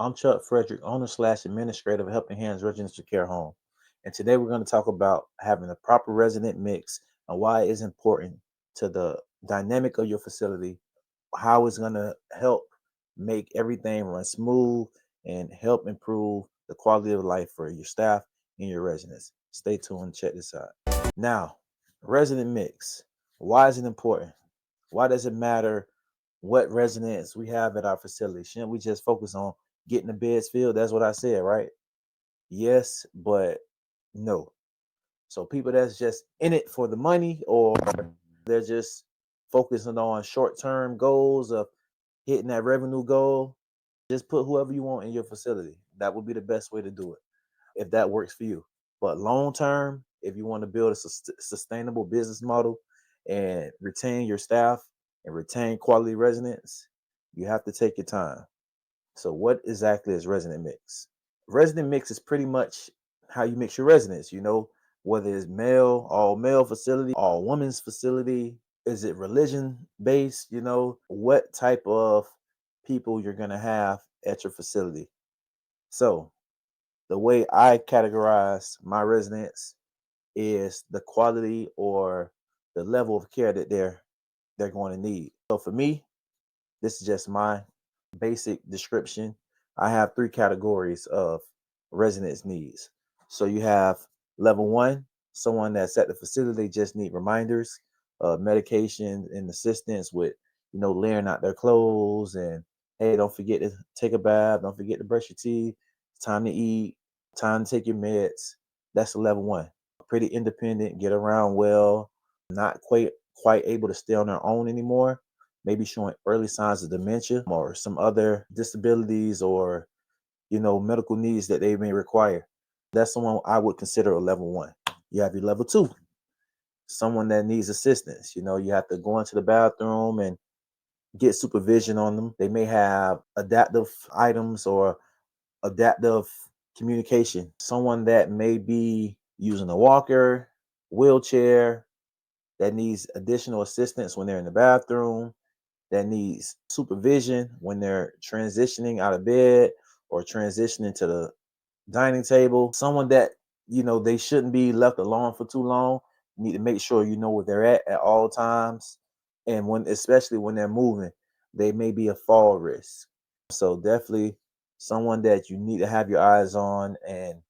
I'm Chuck Frederick, owner slash administrator of Helping Hands Residential Care Home. And today we're going to talk about having a proper resident mix and why it is important to the dynamic of your facility, how it's going to help make everything run smooth and help improve the quality of life for your staff and your residents. Stay tuned and check this out. Now, resident mix. Why is it important? Why does it matter what residents we have at our facility? Shouldn't we just focus on getting the beds filled? That's what I said, right? Yes, but no. So people that's just in it for the money, or they're just focusing on short-term goals of hitting that revenue goal, just put whoever you want in your facility. That would be the best way to do it if that works for you. But long term, if you want to build a sustainable business model and retain your staff and retain quality residents, you have to take your time. So, what exactly is resident mix? Resident mix is pretty much how you mix your residents. Whether it's male, all male facility, all women's facility. Is it religion based? What type of people you're going to have at your facility. So, the way I categorize my residents is the quality or the level of care that they're going to need. So for me, this is just my basic description. I have three categories of residents needs. So you have level one, someone that's at the facility, they just need reminders, medication and assistance with, layering out their clothes and, hey, don't forget to take a bath, don't forget to brush your teeth, it's time to eat, time to take your meds. That's the level one. Pretty independent, get around well, not quite able to stay on their own anymore, maybe showing early signs of dementia or some other disabilities or medical needs that they may require. That's someone I would consider a level one. You have your level two, someone that needs assistance. You have to go into the bathroom and get supervision on them. They may have adaptive items or adaptive communication. Someone that may be using a walker, wheelchair, that needs additional assistance when they're in the bathroom, that needs supervision when they're transitioning out of bed or transitioning to the dining table. Someone that, they shouldn't be left alone for too long. You need to make sure you know where they're at all times. And especially when they're moving, they may be a fall risk. So definitely someone that you need to have your eyes on and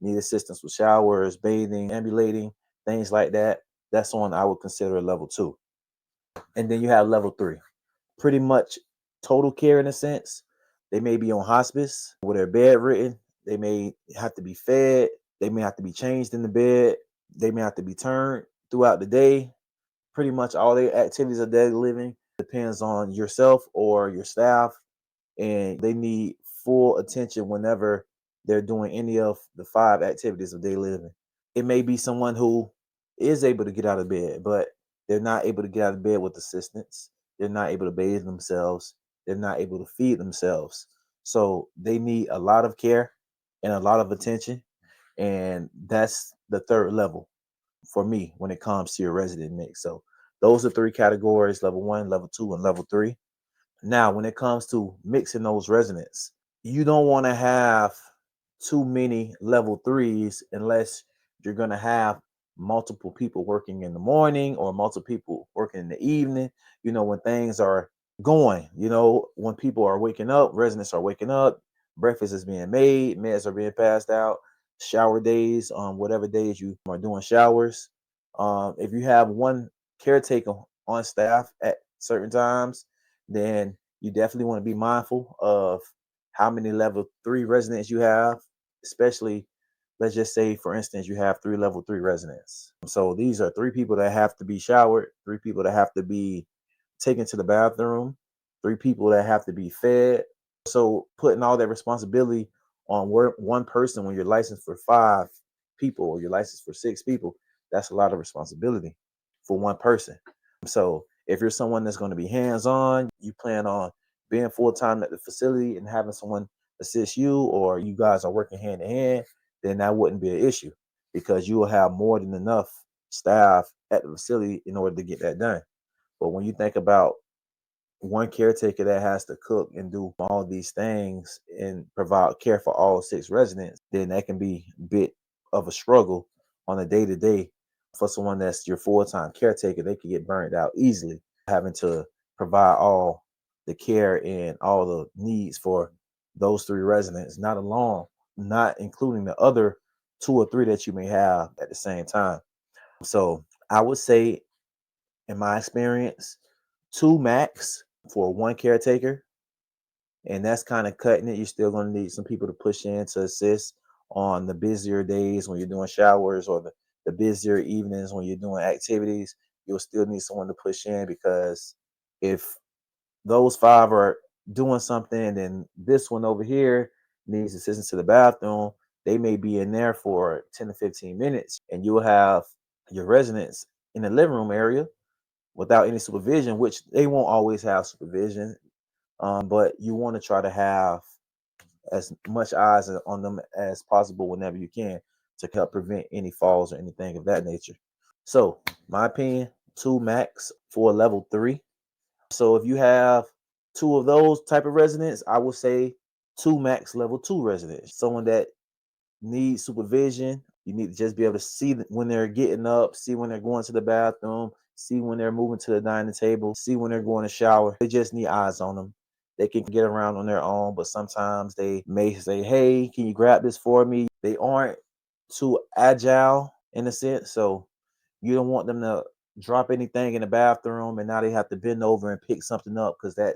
need assistance with showers, bathing, ambulating, things like that. That's one I would consider a level two. And then you have level three, pretty much total care in a sense. They may be on hospice where they're bedridden. They may have to be fed. They may have to be changed in the bed. They may have to be turned throughout the day. Pretty much all their activities of daily living depends on yourself or your staff, and they need full attention whenever they're doing any of the five activities of daily living. It may be someone who is able to get out of bed, but they're not able to get out of bed with assistance. They're not able to bathe themselves. They're not able to feed themselves. So they need a lot of care and a lot of attention. And that's the third level for me when it comes to your resident mix. So those are three categories: level one, level two, and level three. Now, when it comes to mixing those residents, you don't want to have too many level threes unless you're going to have multiple people working in the morning or multiple people working in the evening. When things are going, when people are waking up, residents are waking up, breakfast is being made, meds are being passed out, shower days, whatever days you are doing showers. If you have one caretaker on staff at certain times, then you definitely want to be mindful of how many level three residents you have, especially, let's just say, for instance, you have three level three residents. So these are three people that have to be showered, three people that have to be taken to the bathroom, three people that have to be fed. So putting all that responsibility on one person when you're licensed for five people or you're licensed for six people, that's a lot of responsibility for one person. So if you're someone that's going to be hands-on, you plan on being full-time at the facility and having someone assist you, or you guys are working hand in hand, then that wouldn't be an issue because you will have more than enough staff at the facility in order to get that done. But when you think about one caretaker that has to cook and do all these things and provide care for all 6 residents, then that can be a bit of a struggle on a day-to-day. For someone that's your full-time caretaker, they can get burned out easily, having to provide all the care and all the needs for those 3 residents, not including the other 2 or 3 that you may have at the same time. So I would say, in my experience, 2 max for one caretaker, and that's kind of cutting it. You're still going to need some people to push in to assist on the busier days when you're doing showers, or the busier evenings when you're doing activities. You'll still need someone to push in, because if those 5 are doing something and this one over here needs assistance to the bathroom, they may be in there for 10 to 15 minutes, and you'll have your residents in the living room area without any supervision, which they won't always have supervision. But you want to try to have as much eyes on them as possible whenever you can, to help prevent any falls or anything of that nature. So, my opinion, 2 max for level 3. So if you have 2 of those type of residents, I would say 2 max level 2 residents. Someone that needs supervision. You need to just be able to see when they're getting up, see when they're going to the bathroom, see when they're moving to the dining table, see when they're going to shower. They just need eyes on them. They can get around on their own, but sometimes they may say, "Hey, can you grab this for me?" They aren't too agile in a sense, so you don't want them to drop anything in the bathroom and now they have to bend over and pick something up, because that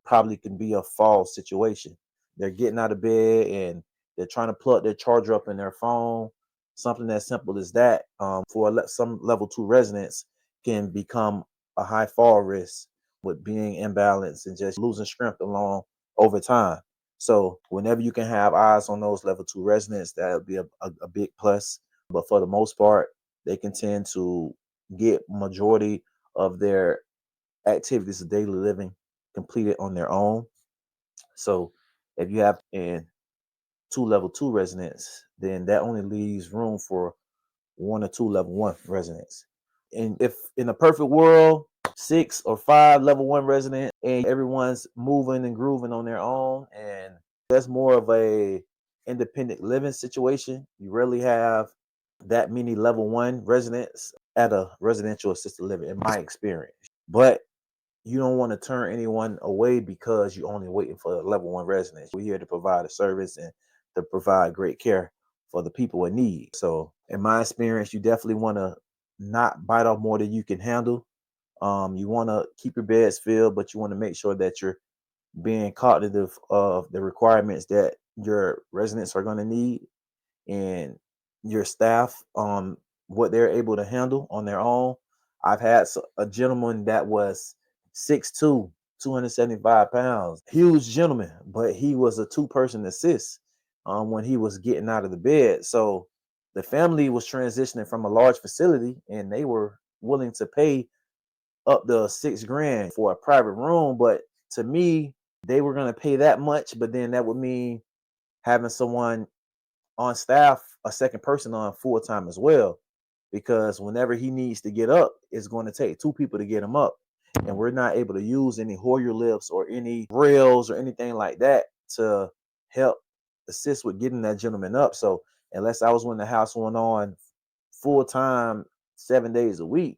probably can be a fall situation. They're getting out of bed and they're trying to plug their charger up in their phone. Something as simple as that, for some level 2 residents, can become a high fall risk with being imbalanced and just losing strength along over time. So whenever you can have eyes on those level 2 residents, that would be a big plus. But for the most part, they can tend to get majority of their activities of daily living completed on their own. So if you have in 2 level 2 residents, then that only leaves room for 1 or 2 level 1 residents. And if in a perfect world, 6 or 5 level 1 residents, and everyone's moving and grooving on their own, and that's more of a independent living situation. You rarely have that many level 1 residents at a residential assisted living, in my experience. But you don't want to turn anyone away because you're only waiting for a level 1 resident. We're here to provide a service and to provide great care for the people in need. So, in my experience, you definitely want to not bite off more than you can handle. You want to keep your beds filled, but you want to make sure that you're being cognitive of the requirements that your residents are going to need, and your staff on what they're able to handle on their own. I've had a gentleman that was 6'2", 275 pounds, huge gentleman, but he was a 2-person assist when he was getting out of the bed. So the family was transitioning from a large facility, and they were willing to pay up to $6,000 for a private room. But to me, they were going to pay that much, but then that would mean having someone on staff, a second person on full time as well, because whenever he needs to get up, it's going to take 2 people to get him up, and we're not able to use any Hoyer lifts or any rails or anything like that to help assist with getting that gentleman up. So unless I was when the house went on full time 7 days a week,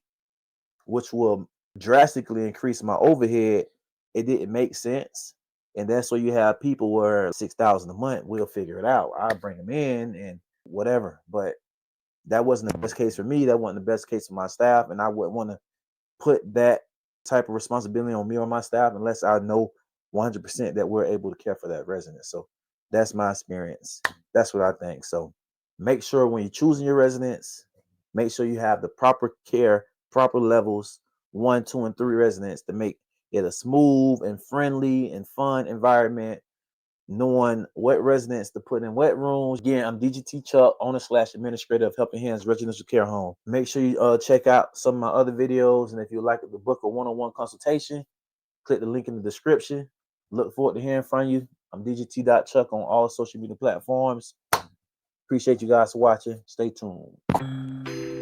which will drastically increase my overhead, it didn't make sense. And that's where you have people where 6,000 a month, we'll figure it out. I'll bring them in and whatever. But that wasn't the best case for me. That wasn't the best case for my staff. And I wouldn't want to put that type of responsibility on me or my staff unless I know 100% that we're able to care for that resident. So that's my experience. That's what I think. So make sure when you're choosing your residents, make sure you have the proper care, proper levels, 1, 2, and 3 residents, to make it a smooth and friendly and fun environment, knowing what residents to put in what rooms. Again, I'm DGT Chuck, owner/administrator of Helping Hands Residential Care Home. Make sure you check out some of my other videos, and if you'd like to book a one-on-one consultation, click the link in the description. Look forward to hearing from you. I'm DGT.Chuck on all social media platforms. Appreciate you guys for watching. Stay tuned.